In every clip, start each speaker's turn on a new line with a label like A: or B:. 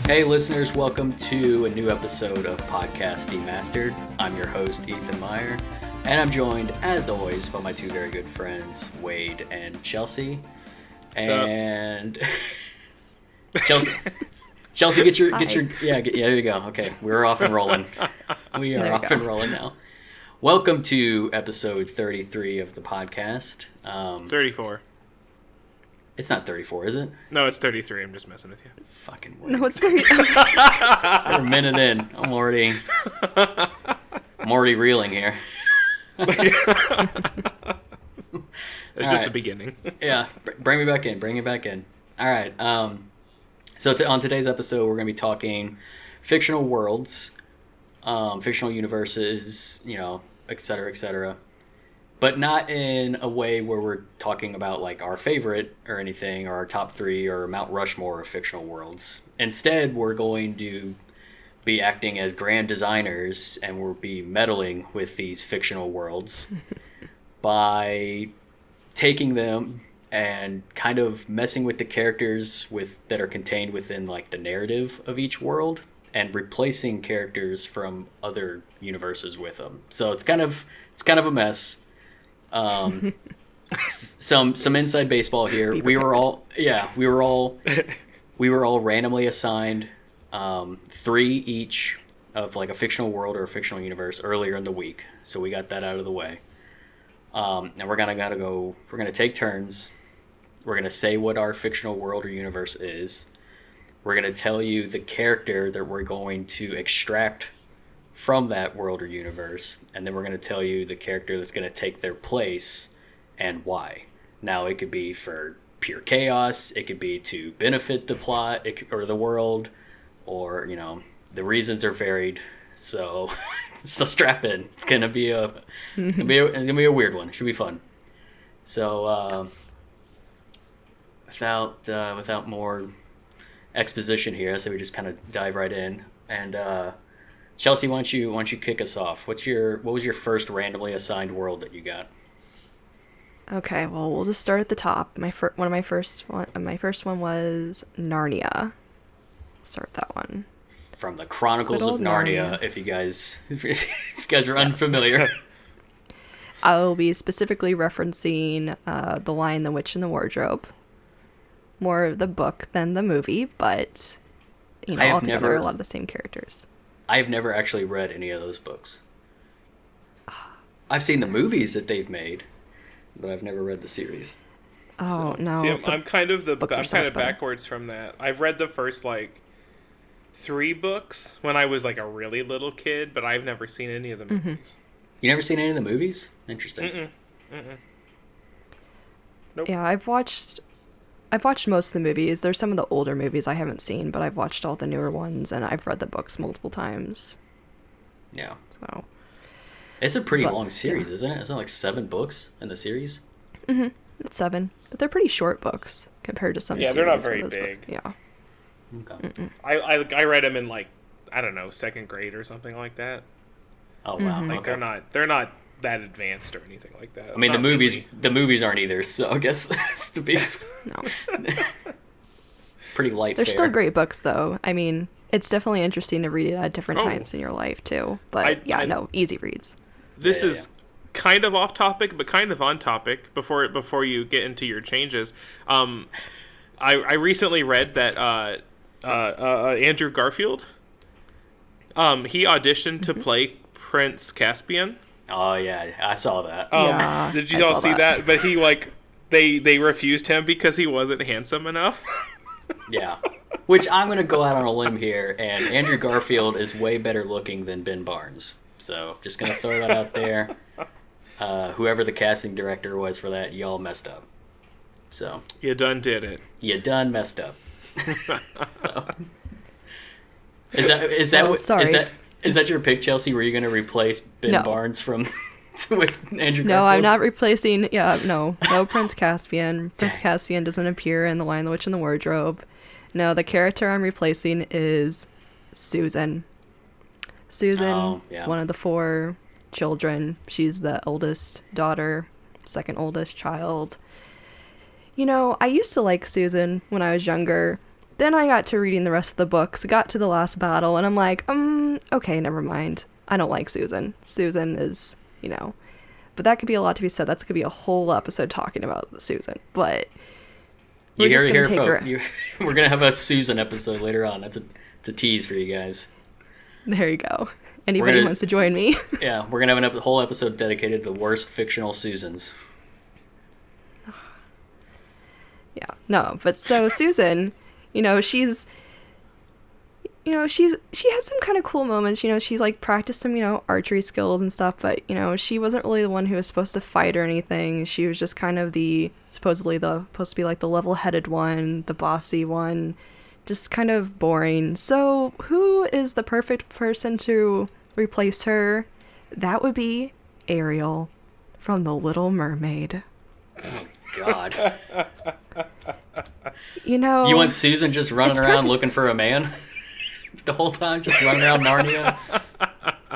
A: Hey listeners, welcome to a new episode of Podcast Demastered. I'm your host, Ethan Meyer, and I'm joined, as always, by my two very good friends, Wade and Chelsea. And Chelsea, get your there you go. Okay, we're off and rolling. We are off and rolling now. Welcome to episode 33 of the podcast.
B: 34.
A: It's not 34, is it?
B: No, it's 33. I'm just messing with you.
A: Fucking word.
C: No, it's 30.
A: We're a minute in. I'm already reeling here.
B: It's just
A: right.
B: the beginning.
A: Yeah, bring me back in. Bring me back in. All right. So on today's episode, we're going to be talking fictional worlds, fictional universes, et cetera, et cetera. But not in a way where we're talking about like our favorite or anything, or our top three, or Mount Rushmore of fictional worlds. Instead, we're going to be acting as grand designers, and we'll be meddling with these fictional worlds by taking them and kind of messing with the characters that are contained within like the narrative of each world, and replacing characters from other universes with them. So it's kind of a mess. Some inside baseball here. We were all randomly assigned 3 each of like a fictional world or a fictional universe earlier in the week. So we got that out of the way. And we're gonna take turns. We're gonna say what our fictional world or universe is. We're gonna tell you the character that we're going to extract from that world or universe, and then we're going to tell you the character that's going to take their place and why. Now, it could be for pure chaos, it could be to benefit the plot or the world, or the reasons are varied. So strap in. It's gonna be a weird one. It should be fun. So without more exposition here, I say we just kind of dive right in. And Chelsea, why don't you kick us off? What was your first randomly assigned world that you got?
C: Okay, well, we'll just start at the top. My first one was Narnia. Start with that one.
A: From the Chronicles of Narnia. If you guys are unfamiliar.
C: I will be specifically referencing The Lion, the Witch, and the Wardrobe. More of the book than the movie, but altogether a lot of the same characters.
A: I have never actually read any of those books. I've seen the movies that they've made, but I've never read the series.
C: Oh, no.
B: See, I'm kind of backwards from that. I've read the first 3 books when I was a really little kid, but I've never seen any of the movies.
C: Mm-hmm.
A: You never seen any of the movies? Interesting.
B: Nope.
C: Yeah, I've watched most of the movies. There's some of the older movies I haven't seen, but I've watched all the newer ones, and I've read the books multiple times.
A: Yeah.
C: So
A: it's a pretty long series, isn't it? Isn't it 7 books in the series?
C: Mm-hmm. It's 7, but they're pretty short books compared to some series.
B: Yeah, they're not very big.
C: Yeah.
A: Okay.
B: I read them in second grade or something like that.
A: Oh wow.
C: Mm-hmm.
A: Okay.
B: They're not that advanced or anything like that.
A: I mean, the movies aren't either, so I guess it's to be
C: No.
A: pretty light.
C: They're
A: fare.
C: still great books, though. I mean, it's definitely interesting to read it at different times in your life too. But easy reads.
B: This is kind of off topic, but kind of on topic. Before you get into your changes, I recently read that Andrew Garfield, he auditioned to play Prince Caspian.
A: Oh yeah, I saw that.
B: Did you all see that? But he they refused him because he wasn't handsome enough.
A: Yeah. Which I'm going to go out on a limb here, and Andrew Garfield is way better looking than Ben Barnes. So just going to throw that out there. Whoever the casting director was for that, y'all messed up. So
B: You done did it.
A: You done messed up. So is that your pick, Chelsea? Were you going to replace Ben Barnes with Andrew Garfield?
C: No, I'm not replacing. No Prince Caspian. Prince Caspian doesn't appear in The Lion, the Witch, and the Wardrobe. No, the character I'm replacing is Susan. Susan is one of the 4 children. She's the oldest daughter, second oldest child. I used to like Susan when I was younger, then I got to reading the rest of the books, got to the last battle, and I'm like, okay, never mind. I don't like Susan. Susan is, but that could be a lot to be said. That's going to be a whole episode talking about Susan. But
A: we're just going to take her. We're going to have a Susan episode later on. It's a tease for you guys.
C: There you go. Anybody wants to join me?
A: Yeah, we're going to have a whole episode dedicated to the worst fictional Susans.
C: Yeah, no, but so Susan, she's, she has some kind of cool moments. She's like practiced some, archery skills and stuff, but, she wasn't really the one who was supposed to fight or anything. She was just kind of supposed to be like the level-headed one, the bossy one, just kind of boring. So who is the perfect person to replace her? That would be Ariel from The Little Mermaid.
A: Oh, God.
C: You
A: want Susan just running around looking for a man the whole time, just running around Narnia,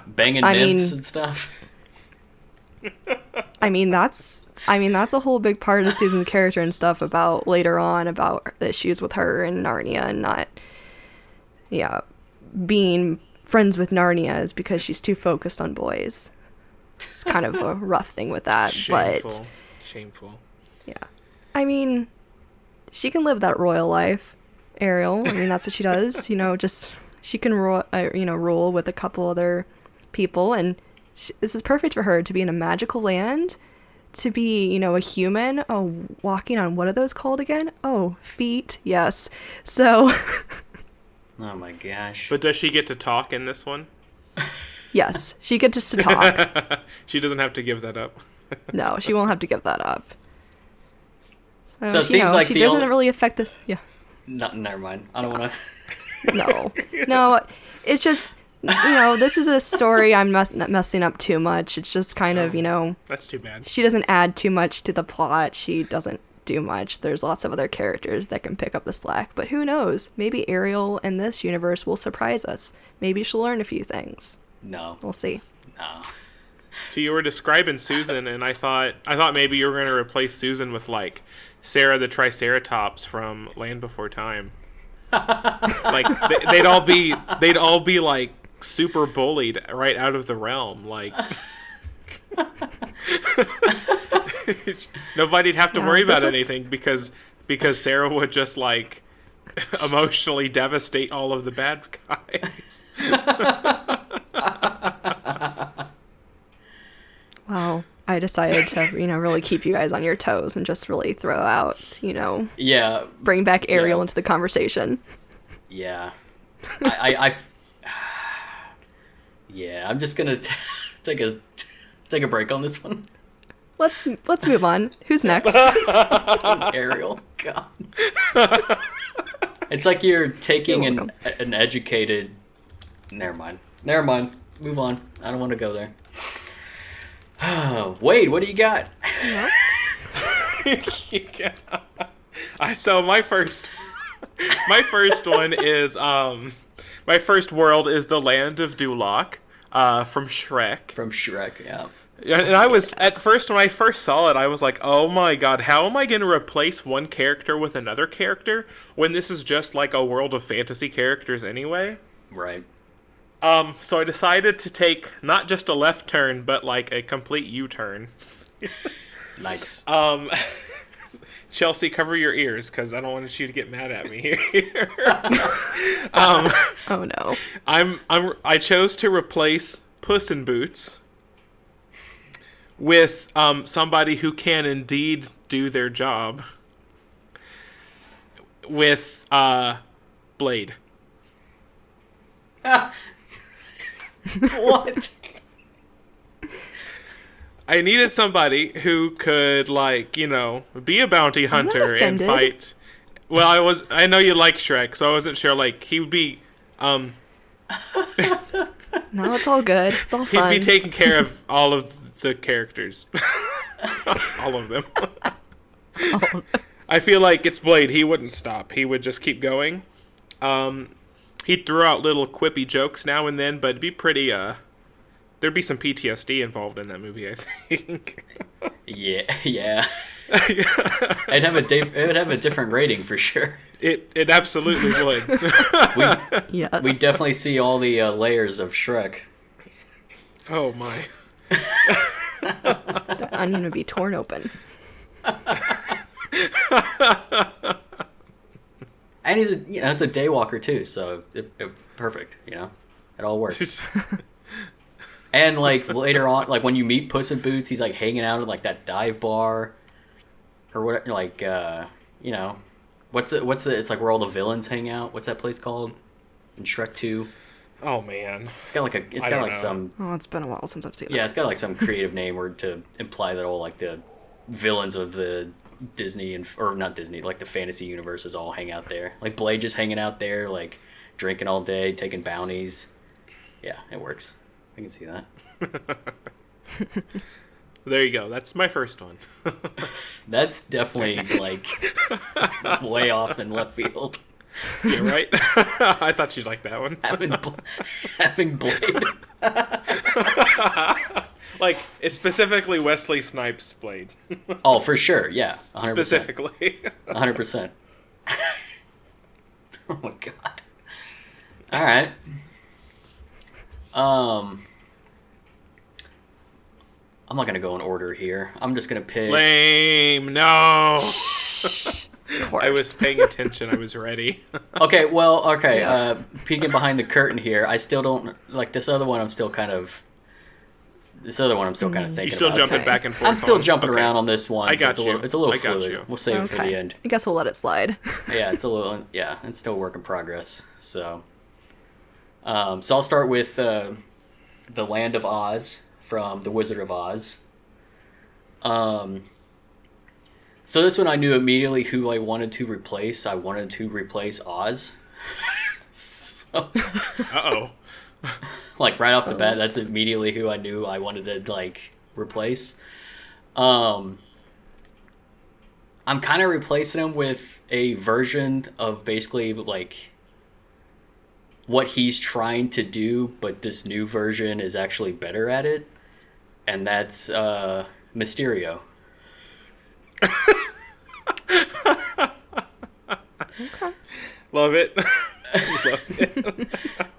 A: banging nymphs and stuff?
C: That's a whole big part of Susan's character and stuff about later on, about the issues with her and Narnia, and not, being friends with Narnia is because she's too focused on boys. It's kind of a rough thing with that.
B: Shameful.
C: Yeah. She can live that royal life, Ariel. That's what she does. She can rule with a couple other people, and this is perfect for her to be in a magical land, to be, a human, walking on, what are those called again? Oh, feet, yes. So...
A: Oh my gosh.
B: But does she get to talk in this one?
C: Yes, she gets to talk.
B: She doesn't have to give that up.
C: No, she won't have to give that up.
A: So it seems like
C: she doesn't really affect the... Yeah.
A: No, never mind. I don't want to...
C: No, it's just, this is a story I'm messing up too much. It's just kind of,
B: That's too bad.
C: She doesn't add too much to the plot. She doesn't do much. There's lots of other characters that can pick up the slack. But who knows? Maybe Ariel in this universe will surprise us. Maybe she'll learn a few things.
A: No.
C: We'll see.
A: No.
B: So you were describing Susan, and I thought maybe you were going to replace Susan with, like, Sarah the Triceratops from Land Before Time. Like, they'd all be like super bullied right out of the realm. Like, nobody'd have to worry about anything because Sarah would just like emotionally devastate all of the bad guys.
C: Wow. I decided to, really keep you guys on your toes and just really throw out,
A: Yeah.
C: Bring back Ariel into the conversation.
A: Yeah. Yeah, I'm just gonna take a break on this one.
C: Let's move on. Who's next?
A: Ariel. God. It's like you're taking an educated... Never mind. Move on. I don't want to go there. Wade, what do you got?
B: So my first one is my first world is the land of Duloc, from Shrek.
A: From Shrek, yeah.
B: And I was at first, when I first saw it, I was like, oh my god, how am I going to replace one character with another character when this is just like a world of fantasy characters anyway?
A: Right.
B: So I decided to take not just a left turn, but like a complete U-turn.
A: Nice.
B: Chelsea, cover your ears, because I don't want you to get mad at me here.
C: Oh no.
B: I chose to replace Puss in Boots with somebody who can indeed do their job with Blade.
A: What?
B: I needed somebody who could, like, be a bounty hunter and fight. Well, I know you like Shrek, so I wasn't sure, like, he would be,
C: No, it's all good. It's all fun.
B: He'd be taking care of all of the characters. All of them. I feel like it's Blade. He wouldn't stop. He would just keep going. He'd throw out little quippy jokes now and then, but it'd be pretty, there'd be some PTSD involved in that movie, I think.
A: Yeah. It would have a different rating for sure.
B: It absolutely would.
C: Yes.
A: We definitely see all the layers of Shrek.
B: Oh my.
C: The onion would be torn open.
A: And he's it's a daywalker too, so perfect. It all works. And like later on, like when you meet Puss in Boots, he's like hanging out at like that dive bar, or what? Like what's it? It's like where all the villains hang out. What's that place called? In Shrek 2.
B: Oh man.
A: It's got like some.
C: Oh, it's been a while since I've seen it.
A: Yeah, it's got like some creative name word to imply that all like the villains of the Disney or not Disney, like the fantasy universes all hang out there. Like Blade just hanging out there, like drinking all day, taking bounties. Yeah, it works. I can see that.
B: There you go. That's my first one.
A: That's definitely like way off in left field.
B: Yeah, right? I thought you'd like that one.
A: Having Blade.
B: Like, it's specifically Wesley Snipes' Blade.
A: Oh, for sure. Yeah. 100%.
B: Specifically.
A: 100%. Oh my god. All right. I'm not gonna go in order here. I'm just gonna pick.
B: Lame. No.
C: Of course.
B: I was paying attention. I was ready.
A: Okay. Well. Okay. Yeah. Peeking behind the curtain here, I still don't like this other one. I'm still kind of thinking.
B: You're still
A: about.
B: jumping back and forth.
A: I'm still jumping around on this one.
B: I got
A: so
B: you.
A: It's a little
B: I got
A: fluid.
B: you.
A: We'll save it for the end.
C: I guess we'll let it slide.
A: Yeah, it's a little. Yeah, it's still a work in progress. So, I'll start with the Land of Oz from The Wizard of Oz. So this one I knew immediately who I wanted to replace. I wanted to replace Oz. So,
B: Uh-oh.
A: like right off the bat, that's immediately who I knew I wanted to like replace. I'm kind of replacing him with a version of basically like what he's trying to do, but this new version is actually better at it, and that's Mysterio.
C: Okay.
B: Love it. Love it.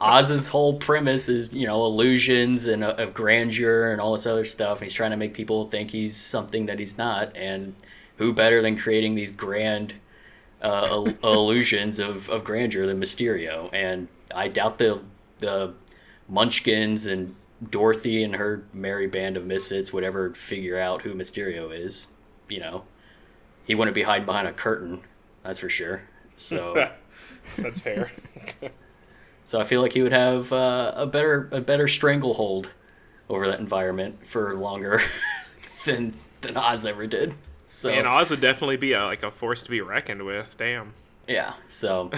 A: Oz's whole premise is, illusions and of grandeur and all this other stuff. And he's trying to make people think he's something that he's not. And who better than creating these grand illusions of grandeur than Mysterio? And I doubt the Munchkins and Dorothy and her merry band of misfits would ever figure out who Mysterio is. He wouldn't be hiding behind a curtain, that's for sure. So
B: That's fair.
A: So I feel like he would have a better stranglehold over that environment for longer than Oz ever did. So
B: And Oz would definitely be a force to be reckoned with. Damn.
A: yeah, so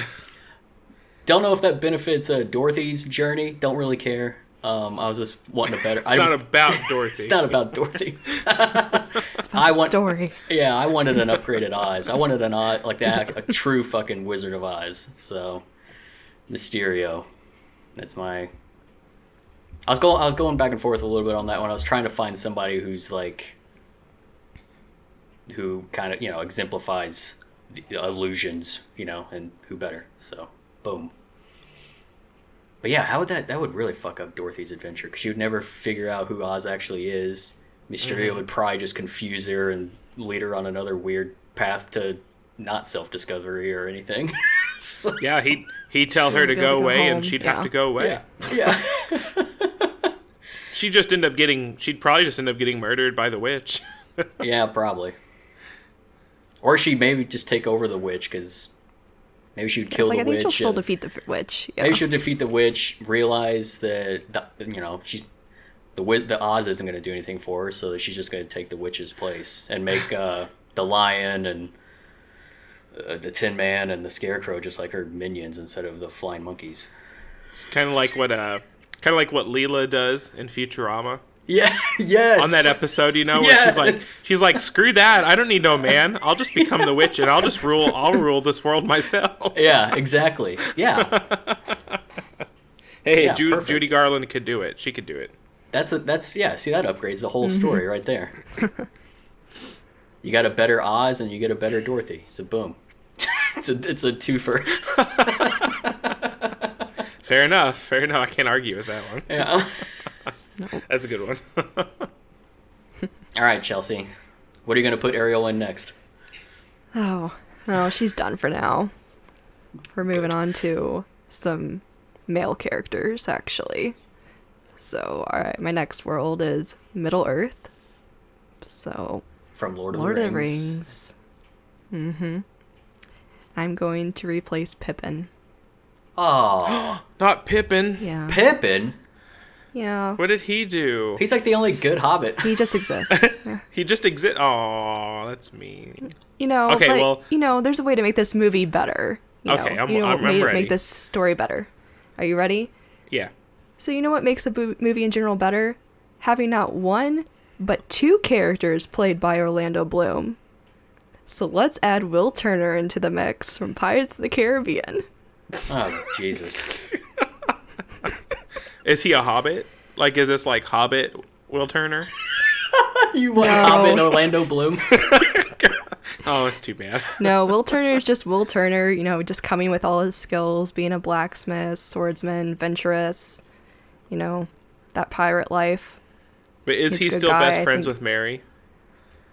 A: don't know if that benefits Dorothy's journey. Don't really care. I was just wanting a better.
B: It's not about Dorothy.
A: It's not about Dorothy.
C: It's about the story.
A: Yeah, I wanted an upgraded Oz. I wanted an Oz like that, a true fucking Wizard of Oz. So, Mysterio. That's my. I was going back and forth a little bit on that one. I was trying to find somebody who's like, who kind of exemplifies the illusions, and who better. So, boom. But yeah, how would that would really fuck up Dorothy's adventure, because she would never figure out who Oz actually is. Mysterio would probably just confuse her and lead her on another weird path to not self-discovery or anything. So,
B: Yeah, he'd tell her to go away, and she'd have to go away.
A: yeah.
B: She'd probably just end up getting murdered by the witch.
A: Yeah, probably. Or she'd maybe just take over the witch, because maybe she would kill the
C: I think
A: witch.
C: she'll still defeat the witch. Yeah.
A: Maybe she'll defeat the witch, realize that she's the Oz isn't going to do anything for her, so that she's just going to take the witch's place and make the lion and the Tin Man and the Scarecrow just like her minions instead of the flying monkeys.
B: It's kind of like what Leela does in Futurama.
A: Yeah. Yes.
B: On that episode, where
A: Yes.
B: she's like, screw that. I don't need no man. I'll just become the witch and I'll rule this world myself.
A: Yeah. Exactly. Yeah.
B: Hey,
A: Yeah, perfect.
B: Judy Garland could do it. She could do it.
A: See, that upgrades the whole story right there. You got a better Oz and you get a better Dorothy. So boom. it's a twofer.
B: Fair enough. Fair enough. I can't argue with that one.
A: Yeah.
B: That's a good one.
A: All right, Chelsea. What are you going to put Ariel in next?
C: Oh, she's done for now. We're moving on to some male characters, actually. So, all right, my next world is Middle Earth. So,
A: From Lord of
C: Lord
A: the
C: of the
A: Rings.
C: Rings. Mm-hmm. I'm going to replace Pippin.
A: Oh,
B: Not Pippin.
C: Yeah.
A: Pippin?
C: Yeah.
B: What did he do?
A: He's like the only good hobbit.
C: He just exists. Yeah.
B: He just exists. Oh, that's mean.
C: Okay,
B: Okay,
C: but,
B: well-
C: there's a way to make this movie better.
B: Okay, I'm
C: make
B: ready.
C: this story better. Are you ready?
B: Yeah.
C: So you know what makes a movie in general better? Having not one, but two characters played by Orlando Bloom. So let's add Will Turner into the mix from Pirates of the Caribbean.
A: Oh, Jesus.
B: Is he a hobbit? Like, is this like Hobbit Will Turner?
A: You want
C: No.
A: Hobbit Orlando Bloom?
B: Oh, it's too bad.
C: No, Will Turner is just Will Turner, just coming with all his skills, being a blacksmith, swordsman, adventurous, that pirate life.
B: But is
C: He's
B: he
C: a good
B: still
C: guy,
B: best
C: I
B: friends
C: think.
B: with Mary?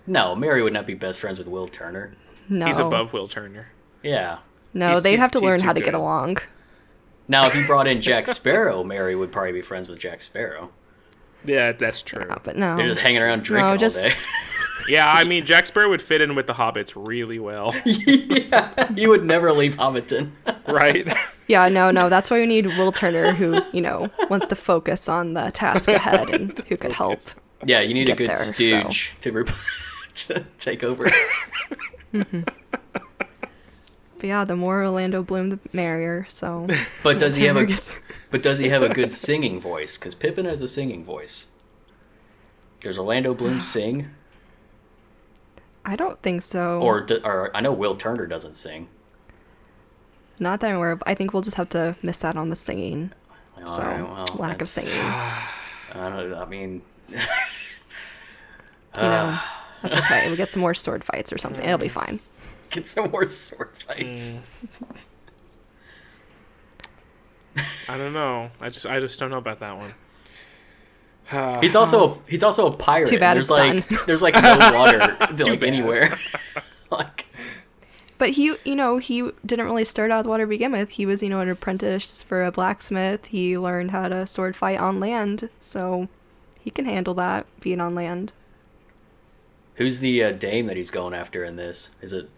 A: No, Mary would not be best friends with Will Turner.
C: No.
B: He's above Will Turner.
A: Yeah.
C: No, they'd
B: he's-
C: have to
B: he's
C: learn
B: too
C: how to
B: good.
C: get along.
A: Now, if you brought in Jack Sparrow, Mary would probably be friends with Jack Sparrow.
B: Yeah, that's true.
C: Yeah, but no.
A: They're just hanging around drinking
C: just-
A: all day.
B: Yeah, I mean, Jack Sparrow would fit in with the hobbits really well,
A: Yeah, you would never leave Hobbiton.
B: right?
C: Yeah, no, that's why we need Will Turner who, wants to focus on the task ahead and who could help.
A: Yeah, you need a
C: Get
A: good
C: there,
A: stooge to take over.
C: But yeah, the more Orlando Bloom, the merrier, so...
A: But does he have a
C: Turner
A: good singing voice? Because Pippin has a singing voice. Does Orlando Bloom sing?
C: I don't think so.
A: Or I know Will Turner doesn't sing.
C: Not that I'm aware of. I think we'll just have to miss out on the singing.
A: All
C: So,
A: right, well,
C: lack of
A: that's-
C: singing.
A: I don't know. I mean,
C: That's okay. We'll get some more sword fights or something. It'll be fine.
A: get some more sword fights.
B: I don't know. I just don't know about that one.
A: He's also a pirate.
C: Too bad
A: There's
C: it's done.
A: there's like no water like
B: bad.
A: anywhere. Like
C: But he didn't really start out with water to begin with. He was, an apprentice for a blacksmith. He learned how to sword fight on land, so he can handle that, being on land.
A: who's the dame that he's going after in this? Is it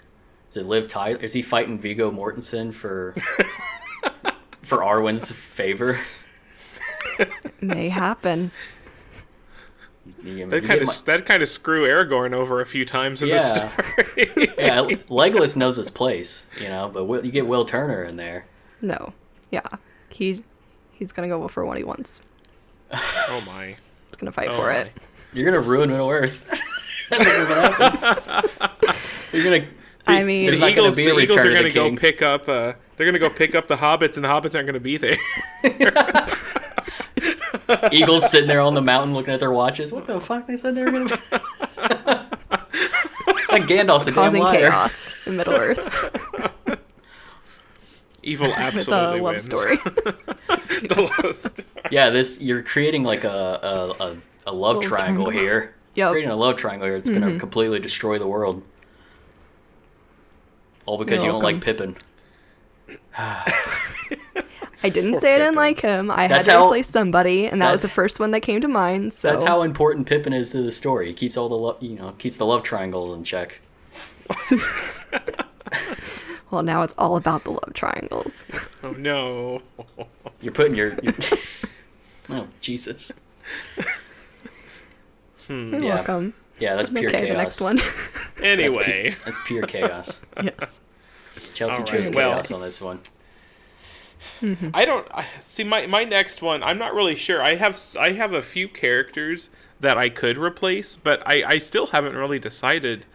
A: Liv Tyler? Is he fighting Viggo Mortensen for Arwen's favor?
C: May happen.
B: That kind of screw Aragorn over a few times in the
A: Yeah.
B: story.
A: Yeah, Legolas knows his place, but you get Will Turner in there.
C: No. Yeah. He's gonna go for what he wants.
B: Oh my.
C: He's gonna fight
B: Oh
C: for
B: my.
C: it.
A: You're gonna ruin Middle Earth. That's what's gonna happen. You're gonna.
C: I mean-
A: there's
B: The
A: not gonna
B: Eagles,
A: be a
B: the Eagles
A: Return
B: are
A: of
B: going
A: the
B: to go
A: King.
B: pick up. They're going to go pick up the hobbits, and the hobbits aren't going to be there.
A: Eagles sitting there on the mountain looking at their watches. What the fuck? They said they were gonna. Like Gandalf's a damn
C: Causing
A: liar.
C: chaos in Middle Earth
B: Evil
C: with
B: absolutely
C: a love
B: wins.
C: story.
B: The love story.
A: Yeah, you're creating like a love
C: Little
A: triangle
C: triangle.
A: here.
C: Yep.
A: Creating a love triangle here that's gonna completely destroy the world. All because
C: You're
A: you don't like
C: welcome.
A: Pippin.
C: I didn't
B: Poor
C: say I didn't
B: Pippin.
C: like him. I
A: That's
C: had to
A: how-
C: replace somebody, and that was the
A: that's-
C: first one that came to mind. So
A: That's how important Pippin is to the story. He keeps all the keeps the love triangles in check.
C: Well, now it's all about the love triangles.
B: Oh no.
A: You're putting your oh Jesus.
C: You're
A: Yeah.
C: welcome.
A: Yeah, that's pure
C: Okay,
A: chaos.
C: the next one.
B: Anyway.
A: That's pure chaos.
C: Yes.
A: Chelsea
B: All right,
A: chose
B: well-
A: chaos on this one.
B: See my next one. I'm not really sure. I have a few characters that I could replace, but I still haven't really decided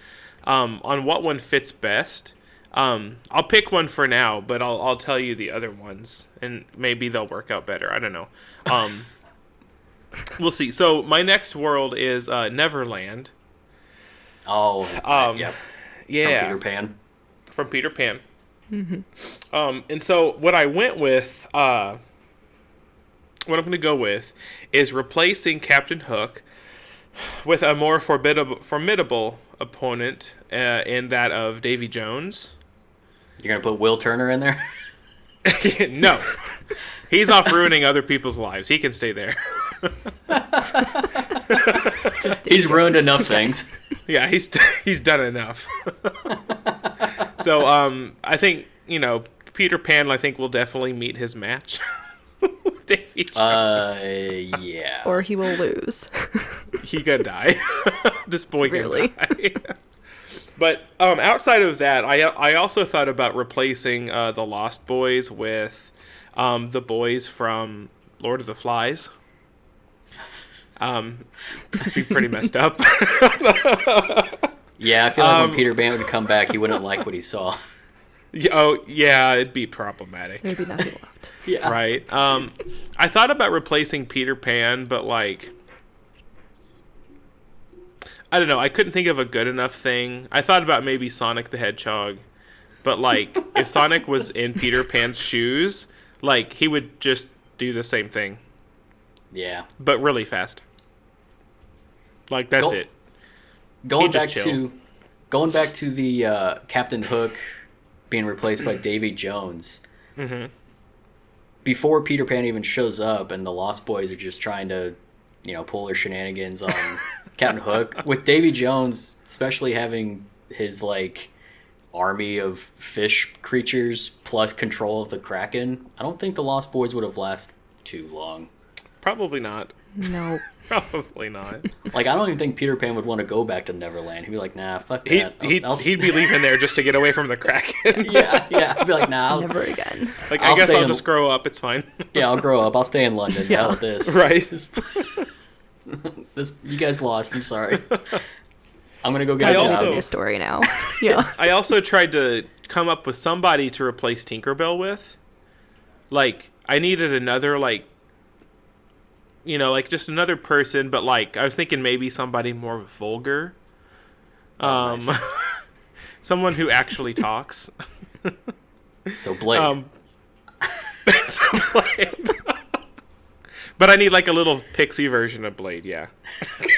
B: on what one fits best. I'll pick one for now, but I'll tell you the other ones, and maybe they'll work out better. I don't know. We'll see. So my next world is Neverland.
A: Oh, yep.
B: Yeah,
A: From Peter Pan.
B: from Peter Pan. And so what I went with, what I'm going to go with, is replacing Captain Hook with a more formidable opponent in that of Davy Jones.
A: You're gonna put Will Turner in there?
B: No, he's off ruining other people's lives. He can stay there.
A: He's ruined enough things.
B: Yeah, he's done enough. So I think Peter Pan, I think, will definitely meet his match. Davy Jones.
A: Yeah.
C: Or he will lose.
B: He could die. This boy
C: Really?
B: can die. But outside of that, I also thought about replacing the Lost Boys with the boys from Lord of the Flies. Be pretty messed up.
A: Yeah, I feel like when Peter Pan would come back, he wouldn't like what he saw.
B: Oh, yeah, it'd be problematic.
C: There'd be nothing left.
A: Yeah.
B: Right. I thought about replacing Peter Pan, but I don't know. I couldn't think of a good enough thing. I thought about maybe Sonic the Hedgehog, but if Sonic was in Peter Pan's shoes, he would just do the same thing,
A: Yeah.
B: but really fast. That's it.
A: Going
B: just
A: back to the Captain Hook being replaced by Davy Jones.
B: Mm-hmm.
A: Before Peter Pan even shows up, and the Lost Boys are just trying to, pull their shenanigans on Captain Hook. With Davy Jones, especially having his army of fish creatures plus control of the Kraken, I don't think the Lost Boys would have lasted too long.
B: Probably not.
C: No.
B: Probably not.
A: I don't even think Peter Pan would want to go back to Neverland. He'd be like, nah, fuck that.
B: He'd be leaving there just to get away from the Kraken.
A: Yeah. He'd be like, nah.
C: Never again.
B: I guess I'll just grow up. It's fine.
A: Yeah, I'll grow up. I'll stay in London.
C: Yeah.
A: Hell with this.
B: Right.
A: This, you guys lost. I'm sorry. I'm gonna go get
B: I
A: a
B: also-
A: job.
C: New story now. Yeah.
B: I also tried to come up with somebody to replace Tinkerbell with. I needed another, just another person, but, I was thinking maybe somebody more vulgar.
A: Nice.
B: Someone who actually talks.
A: So Blade.
B: So Blade. But I need, a little pixie version of Blade, yeah.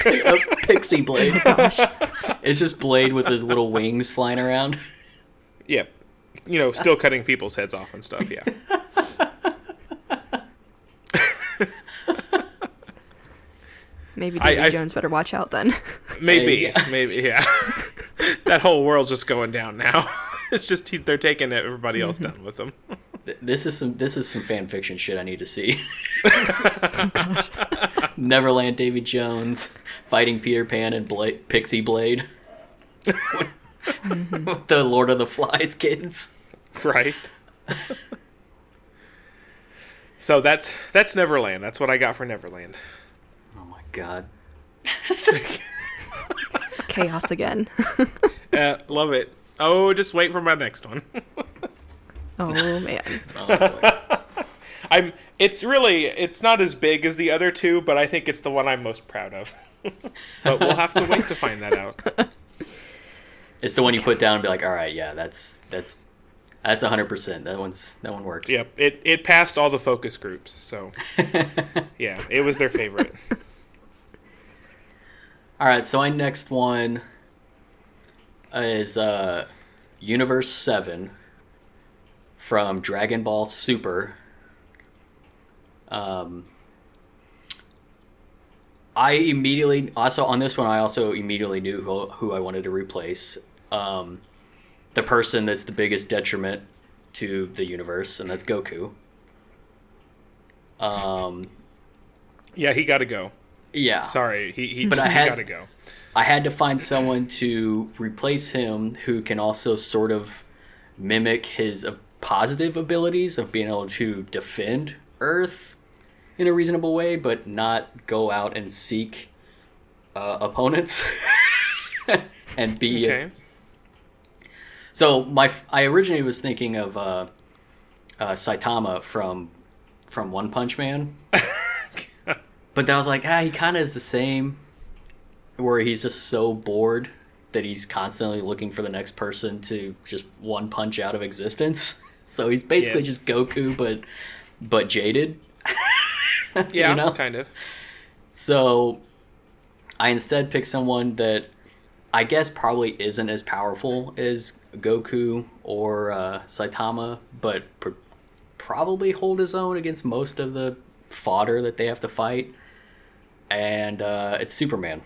A: A pixie Blade. It's just Blade with his little wings flying around.
B: Yep. Still cutting people's heads off and stuff, yeah.
C: Maybe David Jones better watch out then.
B: Maybe,
A: Hey.
B: maybe, yeah. That whole world's just going down now. It's just they're taking everybody else down with them.
A: This is some fan fiction shit I need to see. Neverland, Davy Jones fighting Peter Pan and Pixie Blade. With the Lord of the Flies kids.
B: Right. So that's Neverland. That's what I got for Neverland.
A: Oh my god.
C: Chaos again.
B: Love it. Oh, just wait for my next one.
C: Oh man.
A: Oh boy.
B: It's not as big as the other two, but I think it's the one I'm most proud of. But we'll have to wait to find that out.
A: It's the one you put down and be like, all right, yeah, that's 100%. That one works.
B: Yep. It passed all the focus groups, so yeah, it was their favorite.
A: All right, so my next one is Universe 7 from Dragon Ball Super. I immediately knew who I wanted to replace. The person that's the biggest detriment to the universe, and that's Goku.
B: Yeah, he got to go.
A: Yeah.
B: Sorry, he
A: But
B: he got to go.
A: I had to find someone to replace him who can also sort of mimic his positive abilities of being able to defend Earth in a reasonable way, but not go out and seek opponents and be.
B: Okay.
A: So I originally was thinking of Saitama from One Punch Man, but then I was like, he kind of is the same, where he's just so bored that he's constantly looking for the next person to just one punch out of existence. So he's basically
B: Yes.
A: just Goku, but jaded.
B: Yeah,
A: You know?
B: kind of.
A: So I instead picked someone that I guess probably isn't as powerful as Goku or Saitama, but probably hold his own against most of the fodder that they have to fight. And it's Superman.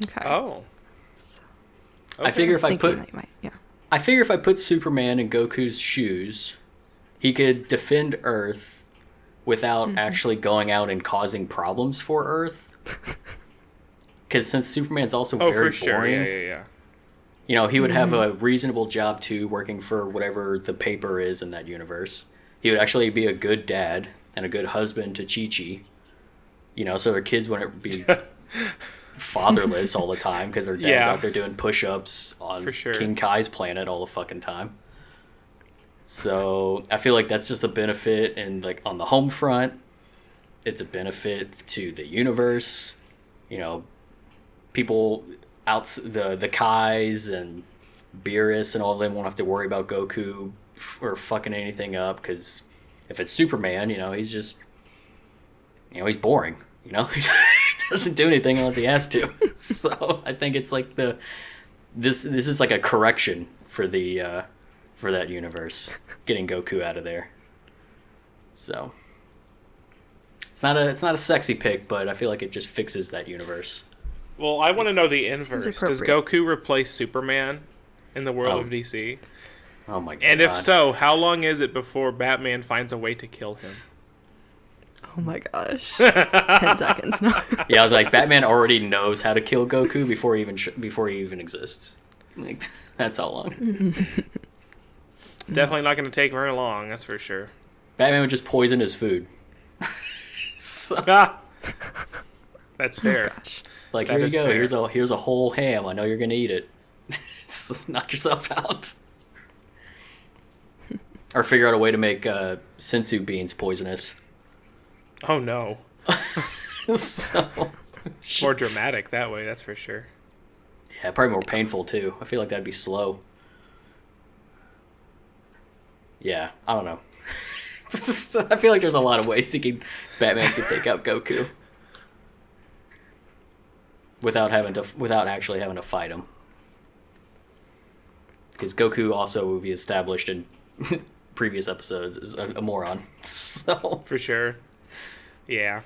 C: Okay.
B: Oh.
A: I figure if I
C: Thinking
A: put
C: that you might, yeah.
A: I figure if I put Superman in Goku's shoes, he could defend Earth without actually going out and causing problems for Earth. Because since Superman's also very
B: for sure.
A: boring,
B: Yeah.
A: you know, he would have a reasonable job too, working for whatever the paper is in that universe. He would actually be a good dad and a good husband to Chi-Chi. You know, so their kids wouldn't be fatherless all the time because their dad's
B: Yeah.
A: out there doing push-ups on
B: For sure.
A: King Kai's planet all the fucking time. So I feel like that's just a benefit, and like on the home front, it's a benefit to the universe. You know, people out the Kais and Beerus and all of them won't have to worry about Goku or fucking anything up, because if it's Superman, you know, he's just, you know, he's boring. You know, he doesn't do anything unless he has to. So I think it's like this is like a correction for the for that universe, getting Goku out of there. So it's not a sexy pick, but I feel like it just fixes that universe.
B: Well, I want to know the inverse. Does
C: appropriate.
B: Goku replace Superman in the world
A: Oh.
B: of DC?
A: Oh my god!
B: And if so, how long is it before Batman finds a way to kill him?
C: Oh my gosh. 10 seconds. No.
A: Yeah, I was like, Batman already knows how to kill Goku before he even exists. Like, that's how long.
B: Definitely not going to take very long, that's for sure.
A: Batman would just poison his food. So,
B: Ah! That's fair.
C: Gosh.
A: like,
B: That
A: here you
B: is
A: go.
B: fair.
A: Here's a whole ham. I know you're gonna eat it. Just knock yourself out. Or figure out a way to make sensu beans poisonous.
B: Oh no.
A: So,
B: More dramatic that way, that's for sure.
A: yeah, probably more painful too. I feel like that'd be slow. Yeah, I don't know. I feel like there's a lot of ways Batman could take out Goku without actually having to fight him. Because Goku also, we established in previous episodes, is a moron. So
B: For sure. Yeah.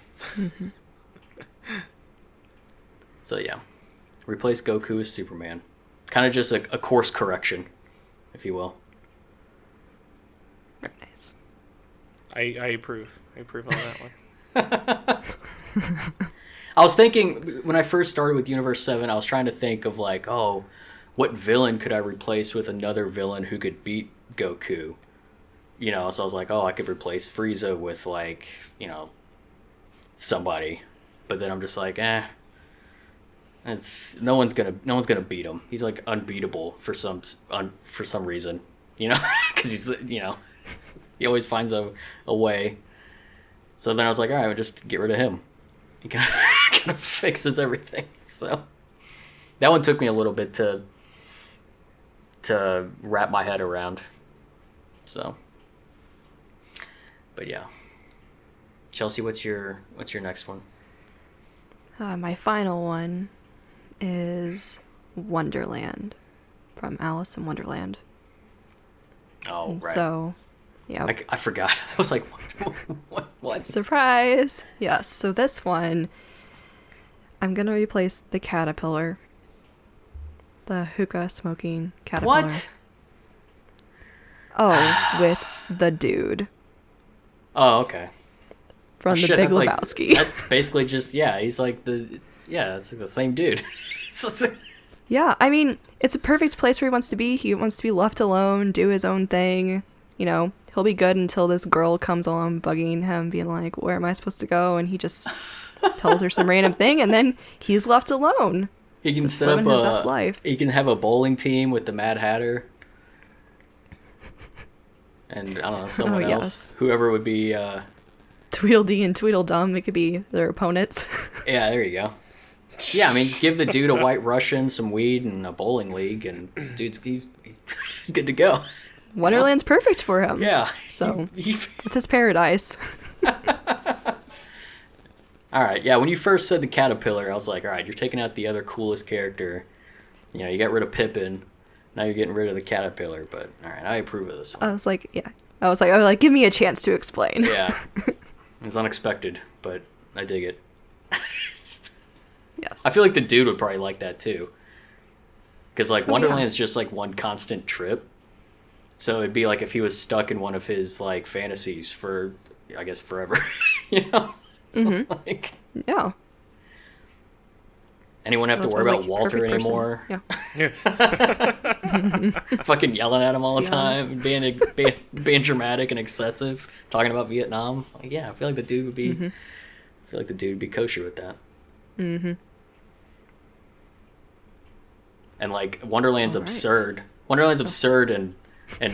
A: So yeah, replace Goku with Superman. Kind of just a course correction, if you will.
C: Very nice.
B: I approve. I approve on that one.
A: I was thinking when I first started with Universe 7, I was trying to think of like, oh, what villain could I replace with another villain who could beat Goku? You know, so I was like, oh, I could replace Frieza with like, you know, somebody. But then I'm just like, it's no one's gonna beat him. He's like unbeatable for some reason, you know, because he always finds a way. So then I was like, all right, we'll just get rid of him. He kind of fixes everything. So that one took me a little bit to wrap my head around. So, but yeah, Chelsea, what's your next one?
C: My final one is Wonderland from Alice in Wonderland.
A: Oh,
C: And
A: right.
C: So, yeah.
A: I forgot. I was like, what?
C: Surprise! Yes, so this one, I'm gonna replace the caterpillar. The hookah smoking caterpillar.
A: What?
C: Oh, with the dude
A: Oh, okay.
C: from
A: Oh,
C: the
A: shit,
C: Big
A: that's like-
C: Lebowski.
A: That's basically just, yeah, he's like it's like the same dude.
C: Yeah, I mean, it's a perfect place where he wants to be. He wants to be left alone, do his own thing. You know, he'll be good until this girl comes along bugging him, being like, where am I supposed to go? And he just tells her some random thing, and then he's left alone.
A: He can
C: Just
A: set up
C: living his best life.
A: He can have a bowling team with the Mad Hatter. And I don't know, someone
C: Oh,
A: else.
C: yes.
A: Whoever would be
C: Tweedledee and Tweedledum, it could be their opponents.
A: yeah, there you go. Yeah, I mean, give the dude a White Russian, some weed, and a bowling league, and he's good to go.
C: Wonderland's perfect for him.
A: Yeah.
C: So it's his paradise.
A: All right, yeah, when you first said the caterpillar, I was like, all right, you're taking out the other coolest character. You know, you got rid of Pippin. Now you're getting rid of the caterpillar, but all right, I approve of this one.
C: I was like, give me a chance to explain.
A: Yeah. It was unexpected, but I dig it.
C: Yes.
A: I feel like the dude would probably like that too. Because, like,
C: Oh,
A: Wonderland's just, like, one constant trip. So it'd be like if he was stuck in one of his, like, fantasies for, I guess, forever. You know?
C: Mm-hmm.
A: Like,
C: Yeah.
A: anyone have to
C: That's
A: worry
C: what,
A: about
C: like,
A: Walter
C: perfect person.
A: anymore?
C: Yeah.
A: Fucking yelling at him all the
C: Yeah.
A: time, being dramatic and excessive, talking about Vietnam. Like, yeah, I feel like the dude would be,
C: Mm-hmm.
A: I feel like the dude would be kosher with that.
C: Mm-hmm.
A: And like Wonderland's
C: All right.
A: absurd. Wonderland's absurd and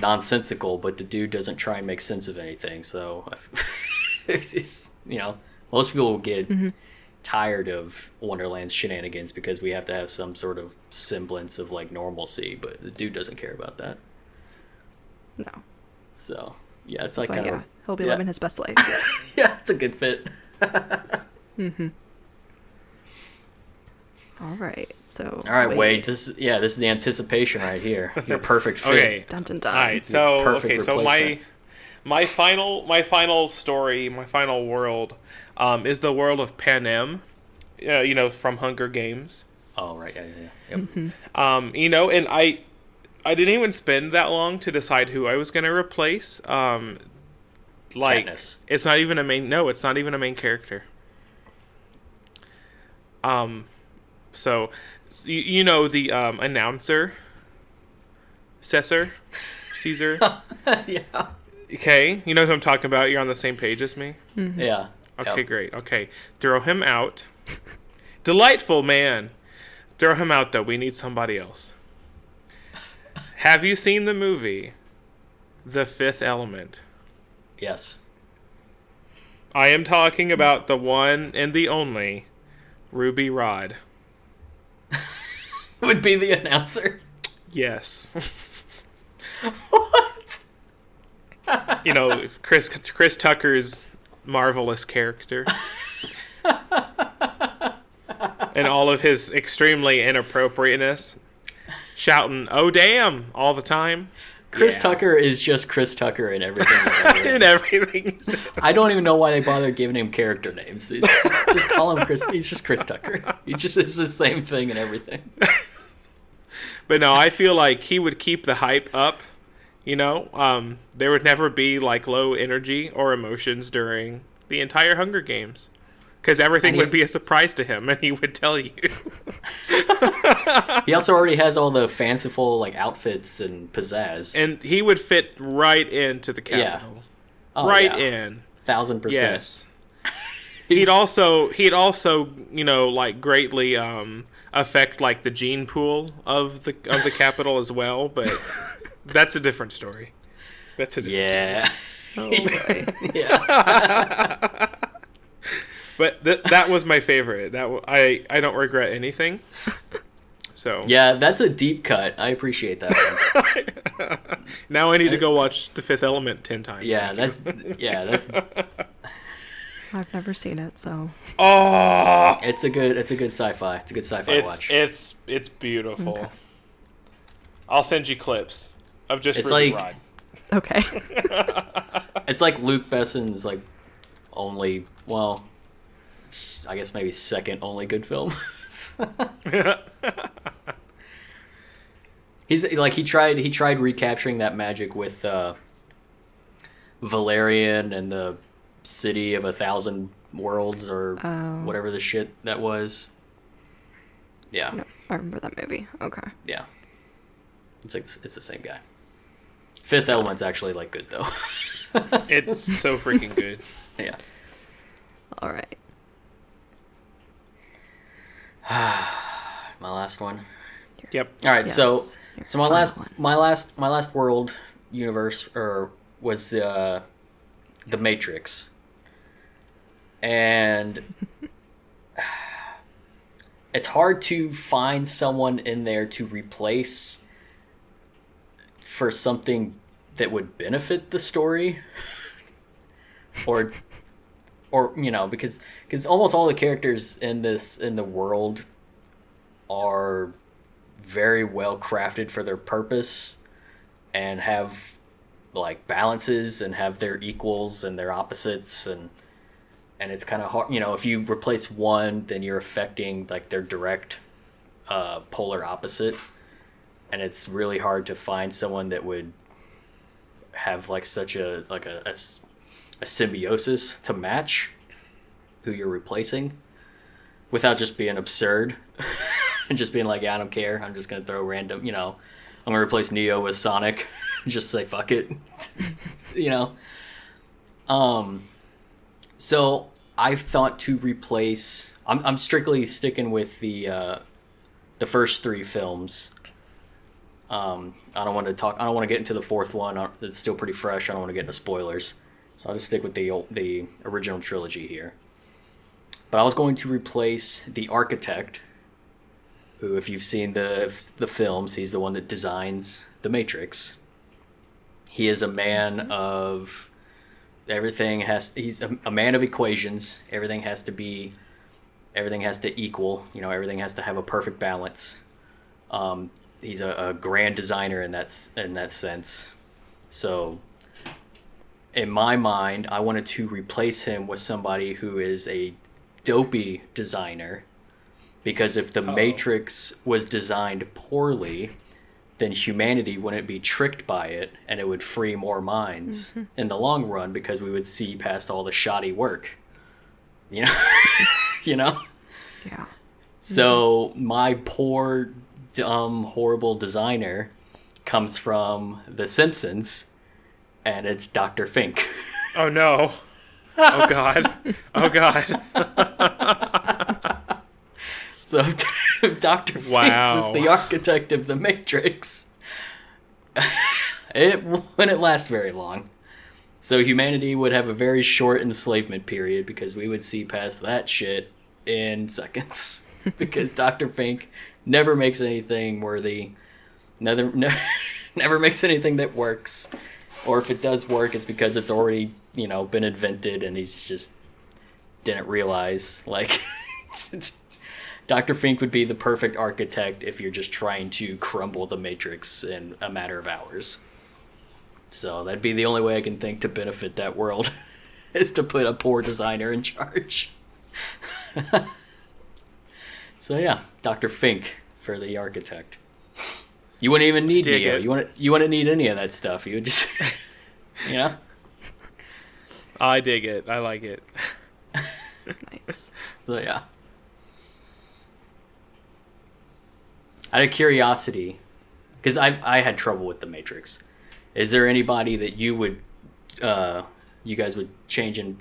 A: nonsensical, but the dude doesn't try and make sense of anything. So, it's, you know, most people will get tired of Wonderland's shenanigans because we have to have some sort of semblance of like normalcy, but the dude doesn't care about that.
C: No.
A: So yeah, it's like
C: So,
A: kind
C: yeah,
A: of
C: he'll be
A: yeah.
C: living his best life.
A: Yeah, it's a good fit.
C: Mm-hmm. All right. So.
A: All right, Wade. This is the anticipation right here. Your perfect fit.
B: Okay.
C: Dun dun dun.
B: All right. So
A: perfect
B: so
A: replacement.
B: my final story, my final world, is the world of Panem. You know, from Hunger Games.
A: Oh right, yeah. Yep.
C: Mm-hmm.
B: You know, and I didn't even spend that long to decide who I was going to replace. Like,
A: Katniss.
B: it's not even a main. No, it's not even a main character. So, you know the announcer, Caesar.
A: Yeah.
B: Okay, you know who I'm talking about. You're on the same page as me.
A: Yeah.
B: Okay,
A: Yep.
B: great. Okay, throw him out. Delightful man. Throw him out though. We need somebody else. Have you seen the movie, The Fifth Element?
A: Yes.
B: I am talking about the one and the only Ruby Rod.
A: Would be the announcer.
B: Yes.
A: What?
B: You know, Chris Tucker's marvelous character. And all of his extremely inappropriateness. Shouting, "Oh damn," all the time.
A: Chris
B: Yeah.
A: Tucker is just Chris Tucker in everything. He's ever in.
B: And everything.
A: I don't even know why they bother giving him character names. Just call him Chris. He's just Chris Tucker. He just is the same thing in everything.
B: But no, I feel like he would keep the hype up. You know, there would never be like low energy or emotions during the entire Hunger Games, because everything
A: And he-
B: would be a surprise to him, and he would tell you.
A: He also already has all the fanciful like outfits and pizzazz.
B: And he would fit right into the Capitol.
A: Oh,
B: Right
A: yeah.
B: in.
A: 1000%.
B: Yes. He'd also, you know, like greatly affect like the gene pool of the Capitol as well, but that's a different story. That's a different story.
A: Yeah.
C: Oh boy.
A: Yeah.
B: But that was my favorite. I don't regret anything. So
A: Yeah, that's a deep cut. I appreciate that one.
B: now I need to go watch The Fifth Element 10 times.
A: Yeah, that's
C: I've never seen it, so.
B: Oh,
A: it's a good sci-fi. It's a good sci-fi watch.
B: it's beautiful.
C: Okay.
B: I'll send you clips of just
A: It's
B: Ruby
A: like-
B: Rod.
C: Okay.
A: It's like Luke Besson's like only, well, I guess maybe second only good film. He's like he tried recapturing that magic with Valerian and the City of 1,000 Worlds or
C: Oh.
A: whatever the shit that was. Yeah,
C: No, I remember that movie. Okay.
A: yeah. It's like it's the same guy. Fifth Element's actually like good though.
B: It's so freaking good.
A: Yeah.
C: All right.
A: My last one.
B: Yep.
A: All right,
C: Yes.
A: so
C: Your
A: my
C: final
A: last
C: one.
A: my last world universe was the Matrix, and it's hard to find someone in there to replace for something that would benefit the story, or because almost all the characters in the world are very well crafted for their purpose and have like balances and have their equals and their opposites, and it's kind of hard, if you replace one, then you're affecting like their direct polar opposite, and it's really hard to find someone that would have like such a symbiosis to match who you're replacing without just being absurd and just being like, yeah, I don't care, I'm just gonna throw random, I'm gonna replace Neo with Sonic. Just say fuck it. So I've thought to replace, I'm strictly sticking with the first three films. I don't want to get into the fourth one. It's still pretty fresh. I don't want to get into spoilers, so I'll just stick with the original trilogy here. But I was going to replace the architect, who, if you've seen the films, he's the one that designs the Matrix. He is a man of everything. He's a man of equations. Everything has to equal. Everything has to have a perfect balance. He's a grand designer in that sense. So, in my mind, I wanted to replace him with somebody who is a dopey designer, because if the Matrix was designed poorly, then humanity wouldn't be tricked by it, and it would free more minds in the long run, because we would see past all the shoddy work. Yeah. So my poor, dumb, horrible designer comes from The Simpsons, and it's Dr. Fink.
B: Oh no. Oh god. Oh god.
A: So if Dr. Fink was the architect of the Matrix, it wouldn't last very long. So humanity would have a very short enslavement period, because we would see past that shit in seconds. Because Dr. Fink never makes anything worthy, never makes anything that works. Or if it does work, it's because it's already, been invented, and he's just didn't realize, like... Dr. Fink would be the perfect architect if you're just trying to crumble the Matrix in a matter of hours. So that'd be the only way I can think to benefit that world, is to put a poor designer in charge. So yeah, Dr. Fink for the architect. You wouldn't even need Neo. You wouldn't need any of that stuff. You would just,
B: I dig it. I like it.
C: Nice.
A: So yeah. Out of curiosity, because I had trouble with the Matrix, is there anybody that you would, you guys would change in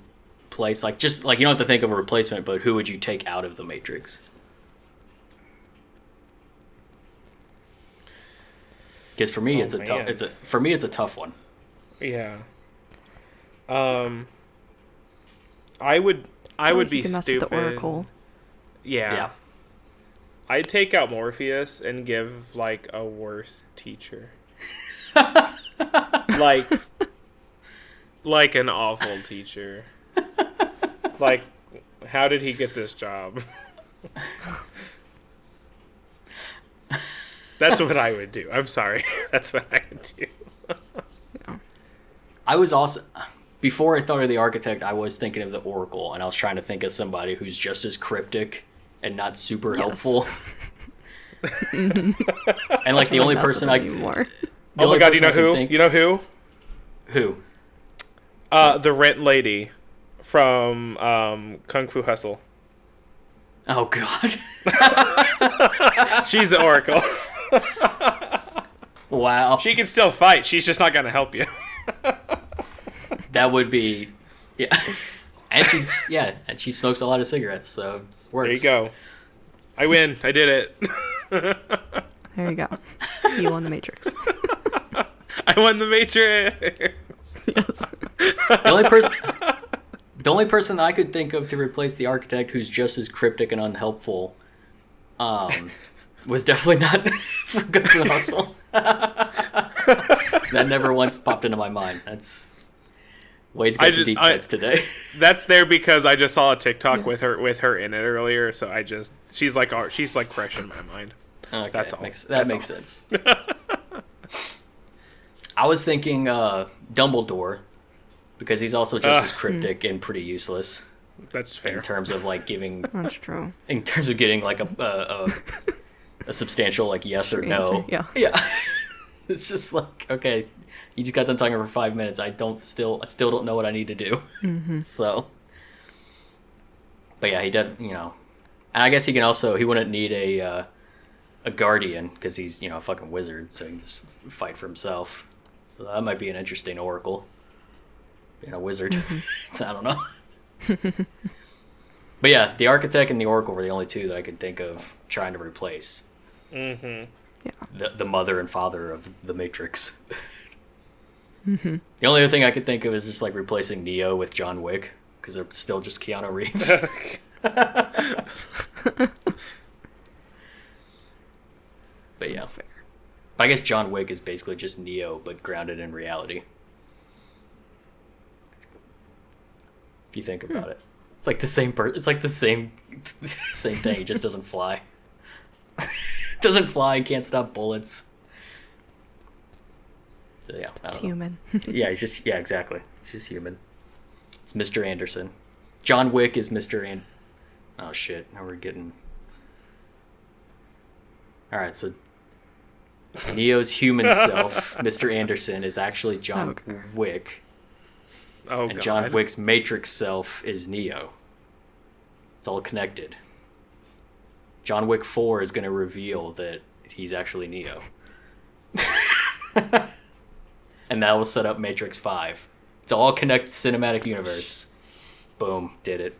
A: place? Like, just like, you don't have to think of a replacement, but who would you take out of the Matrix? Because for me, it's a tough one.
B: Yeah. I would be
C: mess
B: stupid.
C: with the Oracle.
B: Yeah. I'd take out Morpheus and give, like, a worse teacher. like an awful teacher. Like, how did he get this job? That's what I would do. I'm sorry. That's what I would do.
A: I was also... Before I thought of the architect, I was thinking of the Oracle, and I was trying to think of somebody who's just as cryptic and not super helpful. And like the only person I...
C: Anymore.
B: Oh my god, you know who? You know who?
A: Who?
B: The Rent Lady from Kung Fu Hustle.
A: Oh god.
B: She's the Oracle.
A: Wow.
B: She can still fight. She's just not going to help you.
A: That would be... Yeah. And she smokes a lot of cigarettes, so it works.
B: There you go. I win. I did it.
C: There you go. You won the Matrix.
B: I won the Matrix.
C: Yes.
A: The only person I could think of to replace the architect who's just as cryptic and unhelpful was definitely not good for the hustle. That never once popped into my mind. That's Wade's got the deep cuts today.
B: That's there because I just saw a TikTok with her in it earlier, so she's like fresh in my mind.
A: Okay,
B: that's all.
A: That makes sense. I was thinking Dumbledore, because he's also just as cryptic and pretty useless.
B: That's fair.
A: In terms of like giving.
C: That's true.
A: In terms of getting like a substantial like yes or no.
C: Answer.
A: Yeah. It's just like, okay, you just got done talking for 5 minutes. I still don't know what I need to do.
C: Mm-hmm.
A: So, but yeah, he and I guess he wouldn't need a guardian because he's a fucking wizard, so he can just fight for himself. So that might be an interesting oracle. Being a wizard, I don't know. But yeah, the architect and the oracle were the only two that I could think of trying to replace.
B: Mm-hmm.
C: Yeah.
A: The mother and father of the Matrix. The only other thing I could think of is just like replacing Neo with John Wick, because they're still just Keanu Reeves. But yeah. But I guess John Wick is basically just Neo, but grounded in reality. If you think about it, it's like the same It's like the same thing. He just doesn't fly. Doesn't fly. Can't stop bullets. So yeah, I don't know.
C: Human.
A: Yeah, exactly. He's just human. It's Mr. Anderson. John Wick is Mr. Oh shit! Now we're getting. All right, so Neo's human self, Mr. Anderson, is actually John Wick.
B: Oh,
A: and God. John Wick's Matrix self is Neo. It's all connected. John Wick 4 is going to reveal that he's actually Neo. And that will set up Matrix 5. It's all connected cinematic universe. Boom, did it.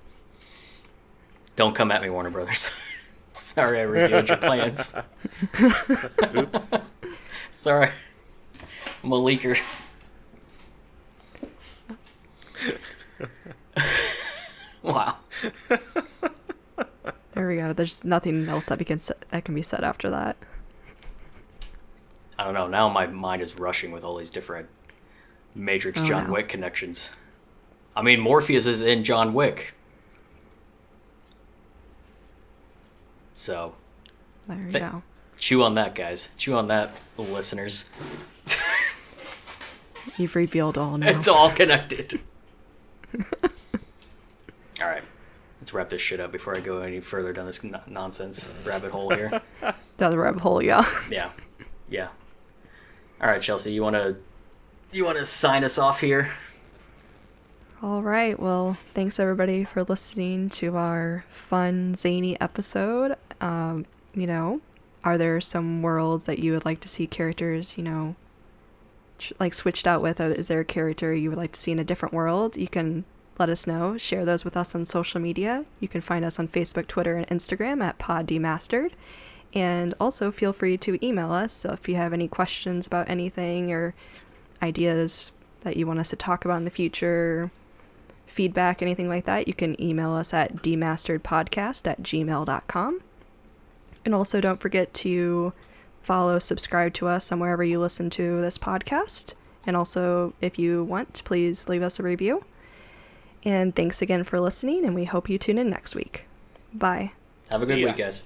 A: Don't come at me, Warner Brothers. Sorry I revealed your plans.
B: Oops.
A: Sorry. I'm a leaker. Wow.
C: There we go. There's nothing else that can be said after that.
A: I don't know. Now my mind is rushing with all these different Matrix John Wick connections. I mean, Morpheus is in John Wick. So.
C: There you go.
A: Chew on that, guys. Chew on that, listeners.
C: You've revealed all now.
A: It's all connected. All right. Let's wrap this shit up before I go any further down this nonsense rabbit hole here.
C: Down the rabbit hole, yeah.
A: Yeah. All right, Chelsea, you want to sign us off here?
C: All right. Well, thanks everybody for listening to our fun, zany episode. Are there some worlds that you would like to see characters, like switched out with? Is there a character you would like to see in a different world? You can let us know. Share those with us on social media. You can find us on Facebook, Twitter, and Instagram at PodDemastered. And also feel free to email us. So if you have any questions about anything or ideas that you want us to talk about in the future, feedback, anything like that, you can email us at demasteredpodcast@gmail.com. And also don't forget to subscribe to us on wherever you listen to this podcast. And also, if you want, please leave us a review. And thanks again for listening, and we hope you tune in next week. Bye.
A: Have a good week, guys.